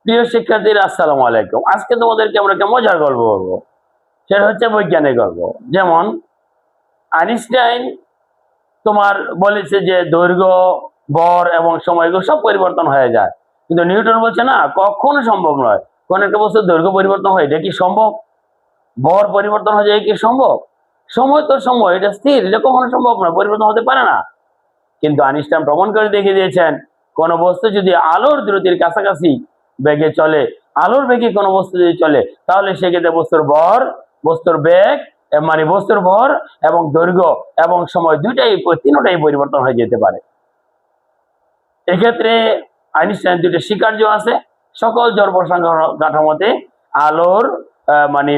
প্রিয় শিক্ষার্থীরা, আসসালামু আলাইকুম। আজকে তোমাদেরকে আমরা একটা মজার গল্প বলবো। সেটা হচ্ছে বৈজ্ঞানিক গল্প। যেমন আইনস্টাইন তোমার বলেছে যে দৈর্ঘ্য, ভর এবং সময় এগুলো সব পরিবর্তন হয়ে যায়, কিন্তু নিউটন বলছে না, কখনো সম্ভব নয়। কোন একটা বস্তুর দৈর্ঘ্য পরিবর্তন হয়, এটা কি সম্ভব? ভর পরিবর্তন হয়ে যায়, কি সম্ভব? সময় তো সময়, এটা স্থির, এটা কখনো সম্ভব নয়, পরিবর্তন হতে পারে না। কিন্তু আইনস্টাইন প্রমাণ করে দেখিয়ে দিয়েছেন, কোন বস্তু যদি আলোর দ্রুতির কাছাকাছি বেগে চলে, আলোর বেগে কোনো বস্তু যদি চলে, তাহলে সেক্ষেত্রে বস্তুর ভর, বস্তুর বেগ, মানে বস্তুর ভর এবং দৈর্ঘ্য এবং সময় তিনটাই পরিবর্তন হয়ে যেতে পারে। এক্ষেত্রে আইনস্টাইন দুটো স্বীকার্য আছে। সকল জড় কাঠামোতে আলোর মানে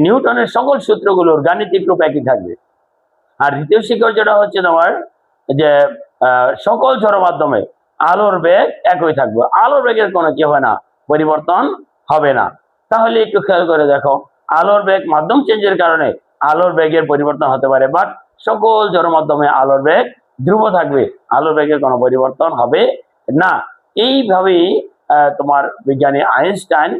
নিউটনের সকল সূত্রগুলোর গাণিতিক রূপ একই থাকবে। আর দ্বিতীয় স্বীকার্যটা হচ্ছে তোমার যে সকল জড় মাধ্যমে আলোর বেগ একই থাকবে, আলোর বেগের কোনো কি হয় না, পরিবর্তন হবে না। তাহলে একটু খেয়াল করে দেখো, আলোর বেগ মাধ্যম চেঞ্জের কারণে আলোর বেগের পরিবর্তন হতে পারে, বাট সকল জড় মাধ্যমে আলোর বেগ ধ্রুব থাকবে, আলোর বেগের কোনো পরিবর্তন হবে না। এইভাবেই তোমার বিজ্ঞানী আইনস্টাইন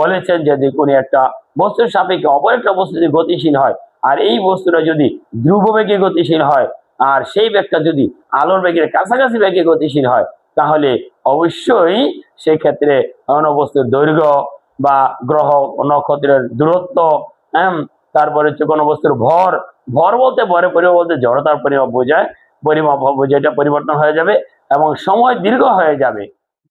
বলেছেন যে কোনো একটা বস্তুর সাপেক্ষে অপর একটা বস্তু যদি গতিশীল হয়, আর এই বস্তুটা যদি ধ্রুব বেগে গতিশীল হয়, আর সেই বেগটা যদি আলোর বেগের কাছাকাছি বেগে গতিশীল হয়, তাহলে অবশ্যই সেই ক্ষেত্রে কোনো বস্তুর দৈর্ঘ্য বা গ্রহ নক্ষত্রের দূরত্ব, তারপরে হচ্ছে কোনো বস্তুর ভর, ভর বলতে ভরের পরিমাপ বলতে জড়তার পরিমাপ বোঝায়, পরিমাপ বোঝায়, এটা পরিবর্তন হয়ে যাবে এবং সময় দীর্ঘ হয়ে যাবে।